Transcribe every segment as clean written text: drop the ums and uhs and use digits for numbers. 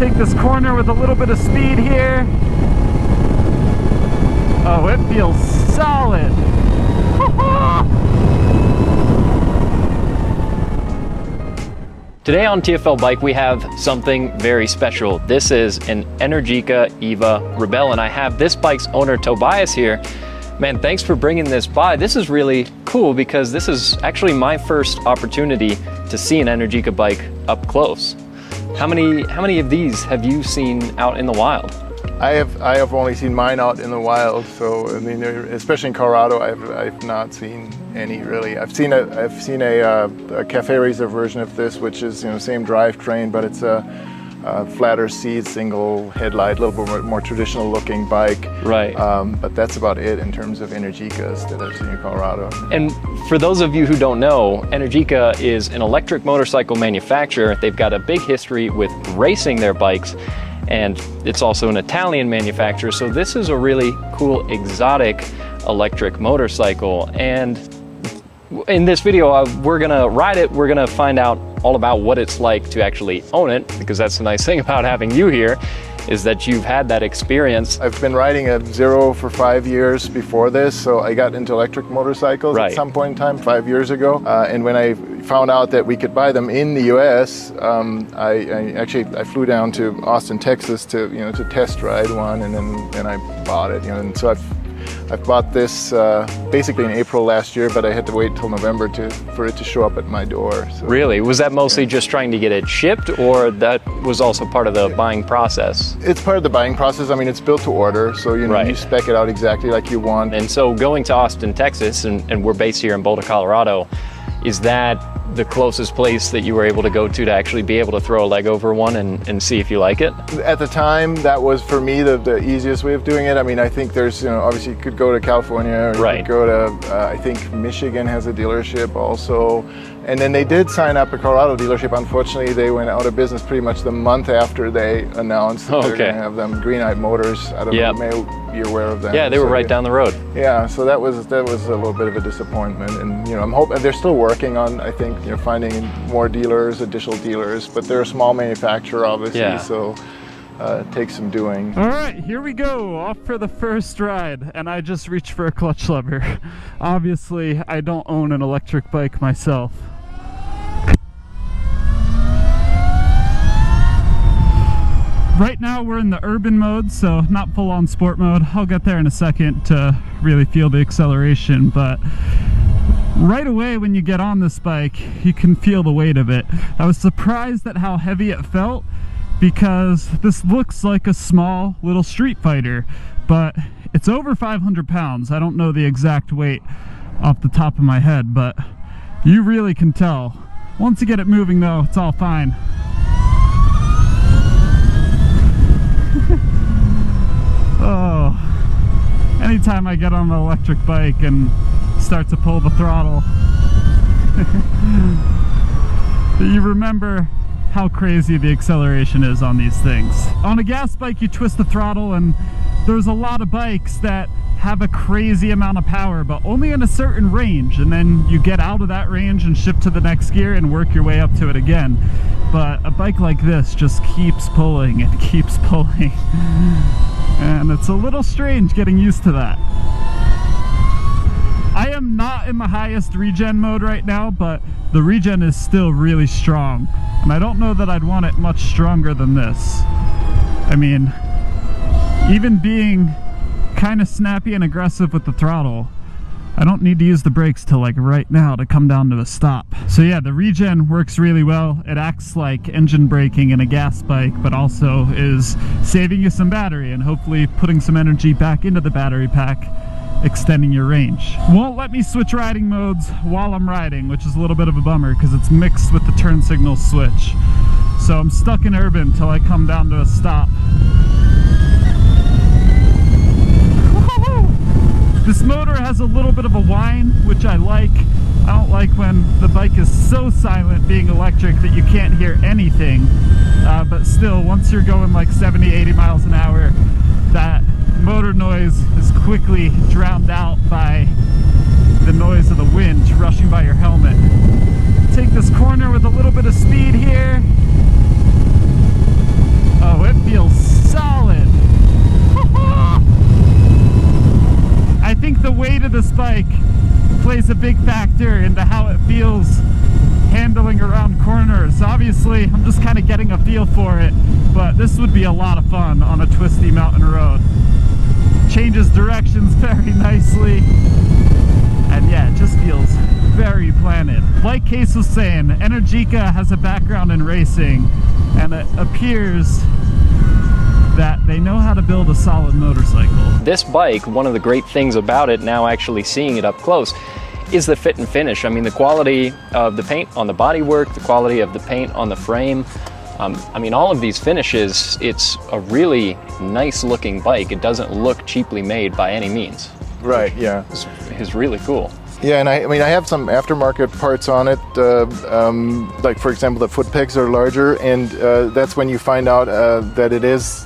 Take this corner with a little bit of speed here. Oh, it feels solid. Today on TFL Bike, we have something very special. This is an Energica Eva Ribelle, and I have this bike's owner, Tobias, here. Man, thanks for bringing this by. This is really cool because this is actually my first opportunity to see an Energica bike up close. How many of these have you seen out in the wild? I have only seen mine out in the wild, so I mean, especially in Colorado, I've not seen any really. I've seen a cafe racer version of this, which is same drivetrain, but it's a flatter seat, single headlight, a little bit more traditional looking bike. Right. But that's about it in terms of Energicas that I've seen in Colorado. And for those of you who don't know, Energica is an electric motorcycle manufacturer. They've got a big history with racing their bikes, and it's also an Italian manufacturer. So this is a really cool exotic electric motorcycle. And in this video, we're gonna ride it. We're gonna find out all about what it's like to actually own it, because that's the nice thing about having you here, is that you've had that experience. I've been riding a Zero for 5 years before this, so I got into electric motorcycles at some point in time 5 years ago. And when I found out that we could buy them in the U.S., I flew down to Austin, Texas to test ride one, and then I bought it. And so I've bought this basically in April last year, but I had to wait till November for it to show up at my door. So. Really? Was that mostly just trying to get it shipped, or that was also part of the buying process? It's part of the buying process. I mean, it's built to order, so you spec it out exactly like you want. And so going to Austin, Texas, and we're based here in Boulder, Colorado, is that the closest place that you were able to go to actually be able to throw a leg over one and see if you like it? At the time, that was for me the easiest way of doing it. I mean, I think there's, obviously you could go to California, or you could go to, I think Michigan has a dealership also. And then they did sign up a Colorado dealership. Unfortunately, they went out of business pretty much the month after they announced that they're going to have them. Green Eyed Motors, I don't know, maybe you're aware of them. Yeah, they were right down the road. Yeah, so that was a little bit of a disappointment. And I'm hoping they're still working on, I think, finding more dealers, additional dealers. But they're a small manufacturer, obviously, so it takes some doing. All right, here we go, off for the first ride, and I just reached for a clutch lever. Obviously, I don't own an electric bike myself. Right now we're in the urban mode, so not full-on sport mode. I'll get there in a second to really feel the acceleration, but right away when you get on this bike, you can feel the weight of it. I was surprised at how heavy it felt, because this looks like a small little Streetfighter, but it's over 500 pounds. I don't know the exact weight off the top of my head, but you really can tell. Once you get it moving though, it's all fine. Oh, anytime I get on an electric bike and start to pull the throttle, you remember how crazy the acceleration is on these things. On a gas bike, you twist the throttle, and there's a lot of bikes that have a crazy amount of power, but only in a certain range, and then you get out of that range and shift to the next gear and work your way up to it again. But a bike like this just keeps pulling and keeps pulling, and it's a little strange getting used to that. I am not in the highest regen mode right now, but the regen is still really strong, and I don't know that I'd want it much stronger than this. I mean, even being kind of snappy and aggressive with the throttle, I don't need to use the brakes till like right now to come down to a stop. So yeah, the regen works really well. It acts like engine braking in a gas bike, but also is saving you some battery and hopefully putting some energy back into the battery pack, extending your range. Won't let me switch riding modes while I'm riding, which is a little bit of a bummer because it's mixed with the turn signal switch. So I'm stuck in urban till I come down to a stop. This motor has a little bit of a whine, which I like. I don't like when the bike is so silent being electric that you can't hear anything. But still, once you're going like 70, 80 miles an hour, that motor noise is quickly drowned out by the noise of the wind rushing by your helmet. Take this corner with a little bit of speed here. Oh, bike plays a big factor into how it feels handling around corners. Obviously, I'm just kind of getting a feel for it, but this would be a lot of fun on a twisty mountain road. Changes directions very nicely, and yeah, it just feels very planted. Like Kase was saying, Energica has a background in racing, and it appears that they know how to build a solid motorcycle. This bike, one of the great things about it, now actually seeing it up close, is the fit and finish. I mean, the quality of the paint on the bodywork, the quality of the paint on the frame. I mean, all of these finishes, it's a really nice looking bike. It doesn't look cheaply made by any means. Right, yeah. It's really cool. Yeah, and I mean, I have some aftermarket parts on it. Like, for example, the foot pegs are larger, and that's when you find out that it is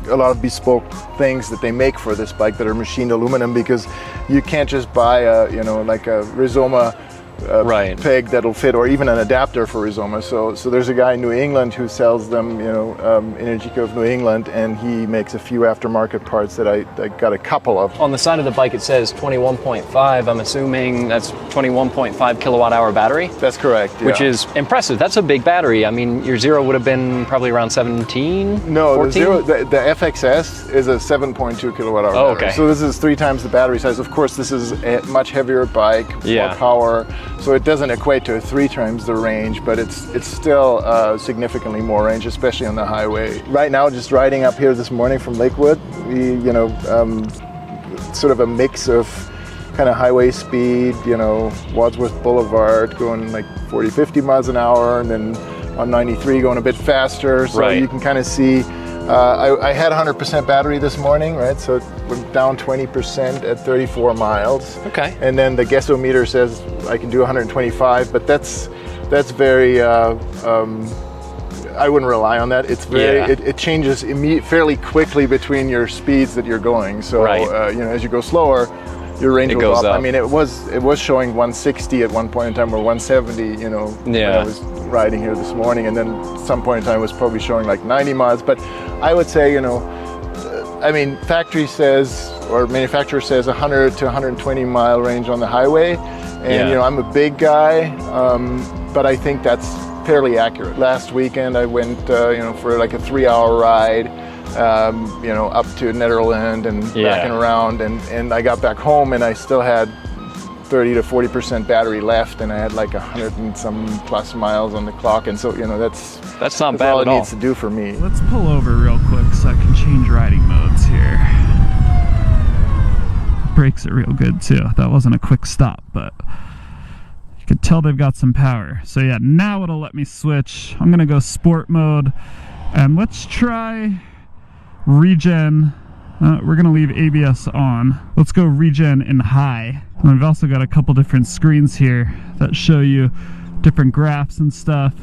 a lot of bespoke things that they make for this bike that are machined aluminum, because you can't just buy a, you know, like a Rizoma peg that'll fit, or even an adapter for Rizoma. So there's a guy in New England who sells them, you know, Energica of New England, and he makes a few aftermarket parts that I got a couple of. On the side of the bike it says 21.5. I'm assuming that's 21.5 kilowatt hour battery? That's correct, yeah. Which is impressive. That's a big battery. I mean, your Zero would have been probably around 17? No, 14? the FXS is a 7.2 kilowatt hour battery. Okay. So this is 3 times the battery size. Of course, this is a much heavier bike, more power. So it doesn't equate to 3 times the range, but it's still significantly more range, especially on the highway. Right now, just riding up here this morning from Lakewood, you know, sort of a mix of kind of highway speed, you know, Wadsworth Boulevard going like 40, 50 miles an hour, and then on 93 going a bit faster. So you can kind of see, I had 100% battery this morning, right? So it went down 20% at 34 miles. Okay. And then the guessometer says I can do 125, but that's very, I wouldn't rely on that. It's very, it changes fairly quickly between your speeds that you're going. So, you know, as you go slower, your range will go up. I mean, it was showing 160 at one point in time, or 170, you know, when I was riding here this morning, and then at some point in time it was probably showing like 90 miles. But I would say, you know, I mean, factory says, or manufacturer says 100 to 120 mile range on the highway. And, you know, I'm a big guy, but I think that's fairly accurate. Last weekend I went, you know, for like a 3-hour ride, you know, up to Netherlands and back and around, and I got back home and I still had 30 to 40% battery left, and I had like 100 and some plus miles on the clock, and so, you know, that's not bad all at it all. needs to do for me. Let's pull over real quick so I can change riding modes here. Brakes are real good too. That wasn't a quick stop, but you could tell they've got some power. So yeah, now it'll let me switch. I'm gonna go sport mode, and let's try regen. We're gonna leave ABS on. Let's go regen in high. And we've also got a couple different screens here that show you different graphs and stuff,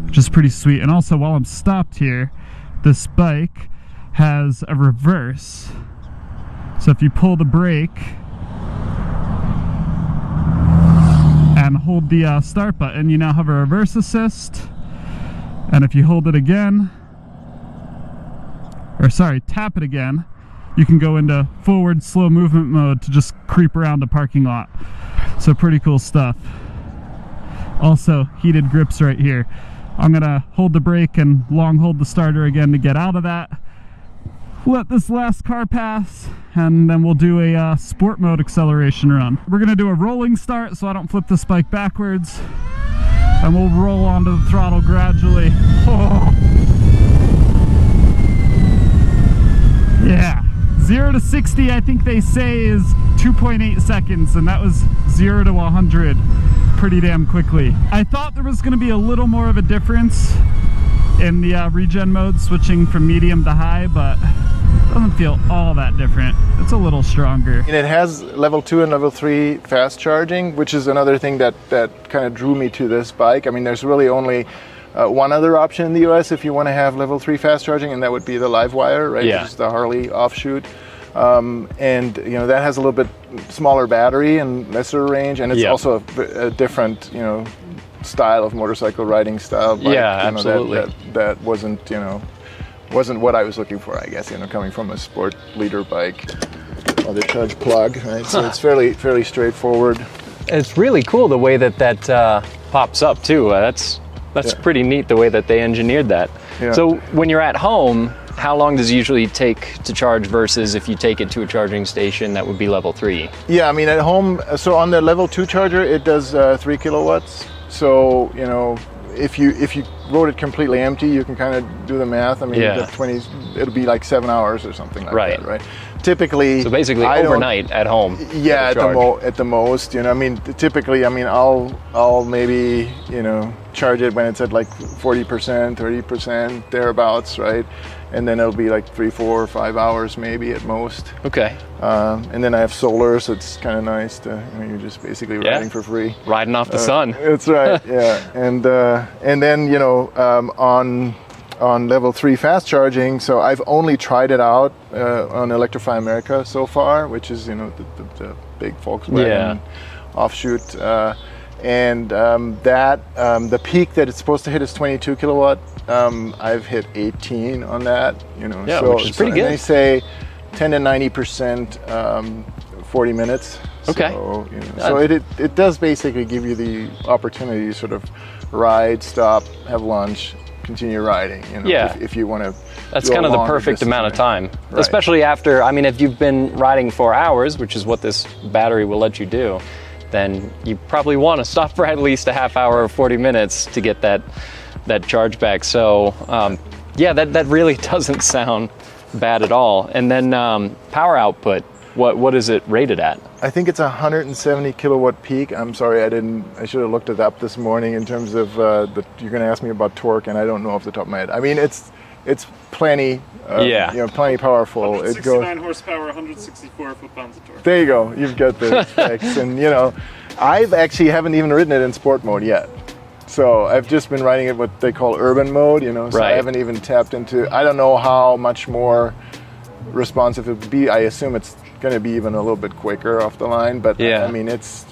which is pretty sweet. And also, while I'm stopped here, this bike has a reverse. So if you pull the brake and hold the start button, you now have a reverse assist. And if you hold it again, or sorry, tap it again, you can go into forward slow movement mode to just creep around a parking lot. So pretty cool stuff. Also, heated grips right here. I'm gonna hold the brake and long hold the starter again to get out of that. Let this last car pass, and then we'll do a sport mode acceleration run. We're gonna do a rolling start so I don't flip this bike backwards, and we'll roll onto the throttle gradually. Oh. Yeah, 0 to 60 I think they say is 2.8 seconds, and that was 0 to 100 pretty damn quickly. I thought there was going to be a little more of a difference in the regen mode, switching from medium to high, but it doesn't feel all that different. It's a little stronger. And it has level 2 and level 3 fast charging, which is another thing that kind of drew me to this bike. I mean, there's really only one other option in the US if you want to have level 3 fast charging, and that would be the Livewire, right? Which is the Harley offshoot. And you know, that has a little bit smaller battery and lesser range, and it's also a different, you know, style of motorcycle riding style bike. Absolutely. That wasn't, you know, wasn't what I was looking for, I guess, you know, coming from a sport leader bike. or the charge plug, right? So it's fairly straightforward. It's really cool the way that pops up too. That's pretty neat the way that they engineered that. Yeah. So when you're at home, how long does it usually take to charge versus if you take it to a charging station that would be level 3? Yeah, I mean at home, so on the level 2 charger, it does 3 kilowatts. So, you know, if you rode it completely empty, you can kind of do the math. I mean, you get 20, it'll be like 7 hours or something like that, right? Typically, so basically overnight at home. Yeah, at the most, you know. I mean, typically, I mean, I'll maybe, you know, charge it when it's at like 40%, 30%, thereabouts, right? And then it'll be like 3, 4, 5 hours maybe at most. Okay. And then I have solar, so it's kind of nice to, you know, you're just basically riding for free. Riding off the sun. That's right, yeah. And then, you know, on level 3 fast charging, so I've only tried it out on Electrify America so far, which is, you know, the big Volkswagen offshoot. And the peak that it's supposed to hit is 22 kilowatt. I've hit 18 on that, you know. Yeah, which is pretty good. And they say 10 to 90%, 40 minutes. Okay. So, you know, so it does basically give you the opportunity to sort of ride, stop, have lunch, continue riding, you know, if you want to. That's kind of the perfect amount of time, especially after, I mean, if you've been riding 4 hours, which is what this battery will let you do, then you probably want to stop for at least a half hour or 40 minutes to get that charge back. So yeah, that really doesn't sound bad at all. And then power output, what is it rated at? I think it's 170 kilowatt peak. I'm sorry, I should have looked it up this morning in terms of you're going to ask me about torque, and I don't know off the top of my head. I mean, it's plenty, you know, plenty powerful. 169 horsepower, 164 foot-pounds of torque. There you go. You've got the specs, and you know, I've actually haven't even ridden it in sport mode yet. So I've just been riding it what they call urban mode, you know. So I haven't even tapped into. I don't know how much more responsive it would be. I assume it's going to be even a little bit quicker off the line, but I mean, it's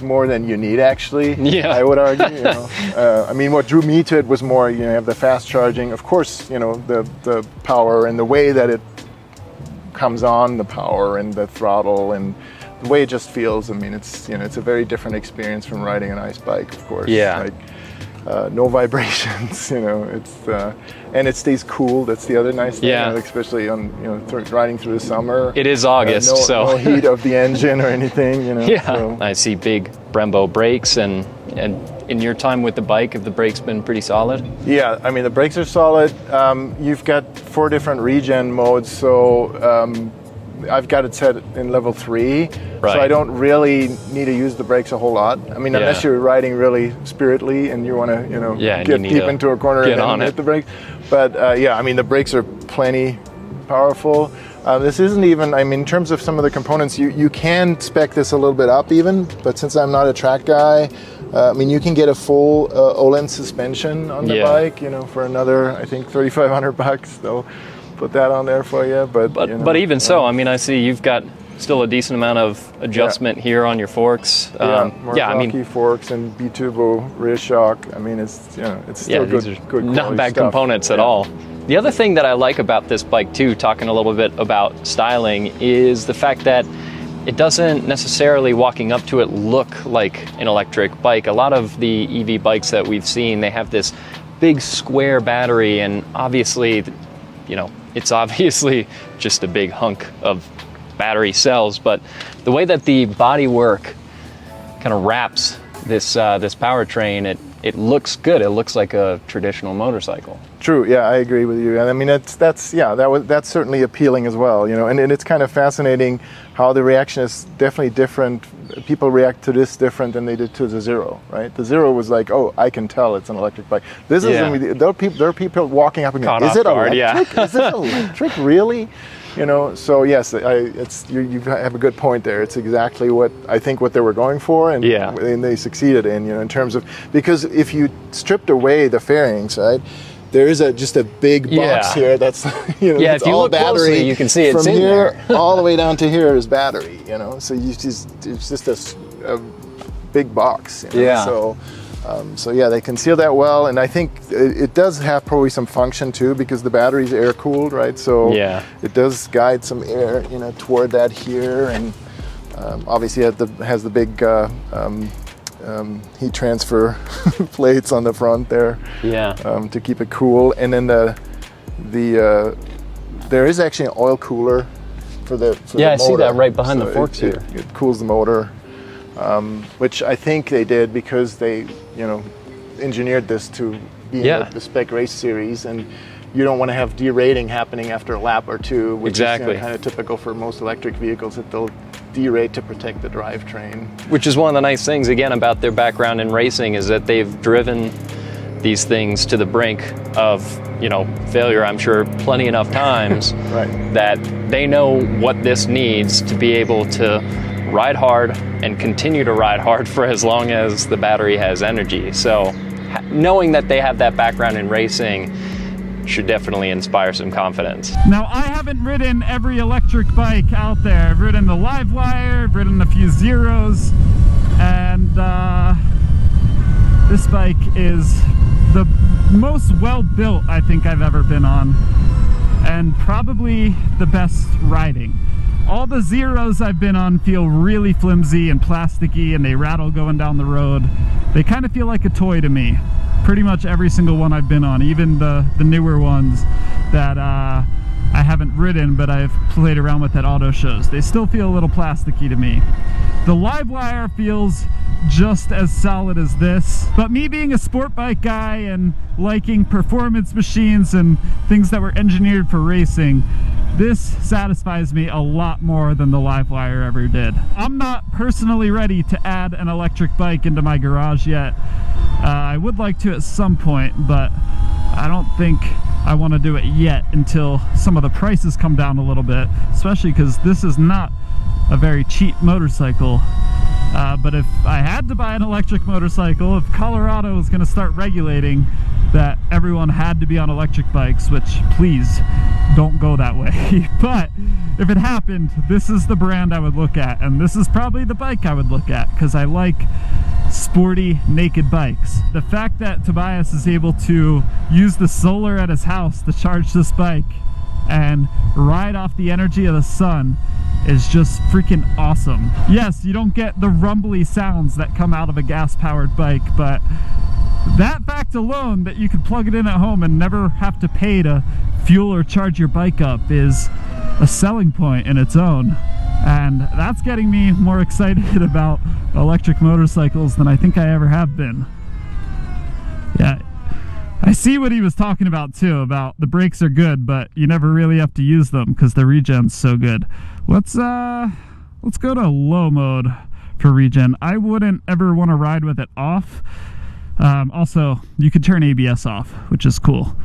more than you need, actually. Yeah, I would argue. You know, I mean, what drew me to it was more, you know, you have the fast charging, of course, you know, the power and the way that it comes on, the power and the throttle and the way it just feels. I mean, it's, you know, it's a very different experience from riding an ice bike, of course. Yeah. Like, no vibrations, you know. It's and it stays cool. That's the other nice thing, you know, especially on, you know, riding through the summer. It is August, so no heat of the engine or anything, you know. Yeah, so. I see big Brembo brakes, and in your time with the bike, have the brakes been pretty solid? Yeah, I mean the brakes are solid. You've got 4 different regen modes, so I've got it set in level 3, so I don't really need to use the brakes a whole lot. I mean, unless you're riding really spiritedly and you want to, you know, get deep into a corner and then hit the brakes. But yeah, I mean, the brakes are plenty powerful. This isn't even, I mean, in terms of some of the components, you can spec this a little bit up even, but since I'm not a track guy, I mean, you can get a full Öhlins suspension on the bike, you know, for another, I think, $3,500. So put that on there for you. But you know, but even so, I mean, I see you've got still a decent amount of adjustment here on your forks. I mean, forks and B-tubo rear shock. I mean, it's, you know, it's still good not bad stuff. Components at all. The other thing that I like about this bike too, talking a little bit about styling, is the fact that it doesn't necessarily, walking up to it, look like an electric bike. A lot of the EV bikes that we've seen, they have this big square battery, and obviously, you know, it's obviously just a big hunk of battery cells, but the way that the bodywork kind of wraps this powertrain, it looks good. It looks like a traditional motorcycle. True. Yeah, I agree with you. I mean, that's certainly appealing as well. You know, and it's kind of fascinating how the reaction is definitely different. People react to this different than they did to the Zero, right? The Zero was like, oh, I can tell it's an electric bike. This is there are people walking up and going, is it electric? Yeah. Is it electric? Really? You know, so yes, you have a good point there. It's exactly what I think what they were going for, and they succeeded in, you know, in terms of, because if you stripped away the fairings, right, there is just a big box here that's, you know, it's if you all look battery. Closely, you can see it's from in here there. all the way down to here is battery, you know. So it's just a big box. You know? So yeah, they conceal that well, and I think it does have probably some function too, because the battery's air cooled, right? So yeah, it does guide some air, toward that here, and obviously it has the big heat transfer plates on the front there. Yeah. To keep it cool, and then there is actually an oil cooler for the I motor. see that right behind the forks here. It cools the motor, which I think they did because they, engineered this to be in the spec race series, and you don't want to have derating happening after a lap or two, which is kind of typical for most electric vehicles, that they'll derate to protect the drivetrain. Which is one of the nice things, again, about their background in racing, is that they've driven these things to the brink of, failure, I'm sure, plenty enough times right. that they know what this needs to be able to ride hard and continue to ride hard for as long as the battery has energy. So knowing that they have that background in racing should definitely inspire some confidence. Now, I haven't ridden every electric bike out there. I've ridden the Livewire, I've ridden a few Zeros, and this bike is the most well-built I think I've ever been on, and probably the best riding. All the Zeros I've been on feel really flimsy and plasticky, and they rattle going down the road. They kind of feel like a toy to me. Pretty much every single one I've been on, even the newer ones that I haven't ridden but I've played around with at auto shows. They still feel a little plasticky to me. The Livewire feels just as solid as this, but me being a sport bike guy and liking performance machines and things that were engineered for racing, this satisfies me a lot more than the Livewire ever did. I'm not personally ready to add an electric bike into my garage yet. I would like to at some point, but I don't think I want to do it yet until some of the prices come down a little bit, especially because this is not a very cheap motorcycle. But if I had to buy an electric motorcycle, if Colorado was going to start regulating that everyone had to be on electric bikes, which please don't go that way, but if it happened, this is the brand I would look at, and this is probably the bike I would look at, because I like sporty naked bikes. The fact that Tobias is able to use the solar at his house to charge this bike and ride off the energy of the sun is just freaking awesome. Yes, you don't get the rumbly sounds that come out of a gas-powered bike, but that fact alone, that you could plug it in at home and never have to pay to fuel or charge your bike up, is a selling point in its own. And that's getting me more excited about electric motorcycles than I think I ever have been. Yeah, I see what he was talking about too, about the brakes are good, but you never really have to use them because the regen's so good. Let's go to low mode for regen. I wouldn't ever want to ride with it off. Also, you could turn ABS off, which is cool.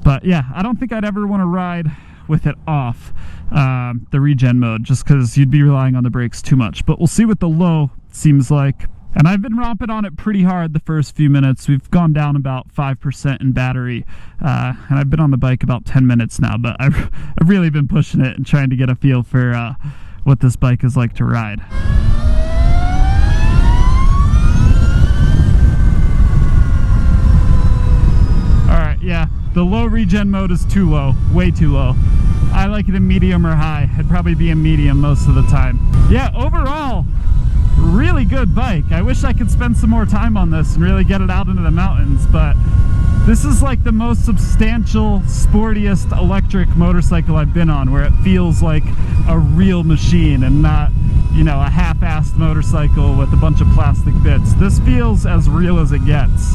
But yeah, I don't think I'd ever want to ride with it off, the regen mode, just because you'd be relying on the brakes too much. But we'll see what the low seems like. And I've been romping on it pretty hard the first few minutes. We've gone down about 5% in battery, and I've been on the bike about 10 minutes now, but I've really been pushing it and trying to get a feel for what this bike is like to ride. Alright, yeah, the low regen mode is too low, way too low. I like it in medium or high. I'd probably be in medium most of the time. Yeah, overall, really good bike. I wish I could spend some more time on this and really get it out into the mountains, but this is like the most substantial, sportiest electric motorcycle I've been on, where it feels like a real machine and not, a half-assed motorcycle with a bunch of plastic bits. This feels as real as it gets.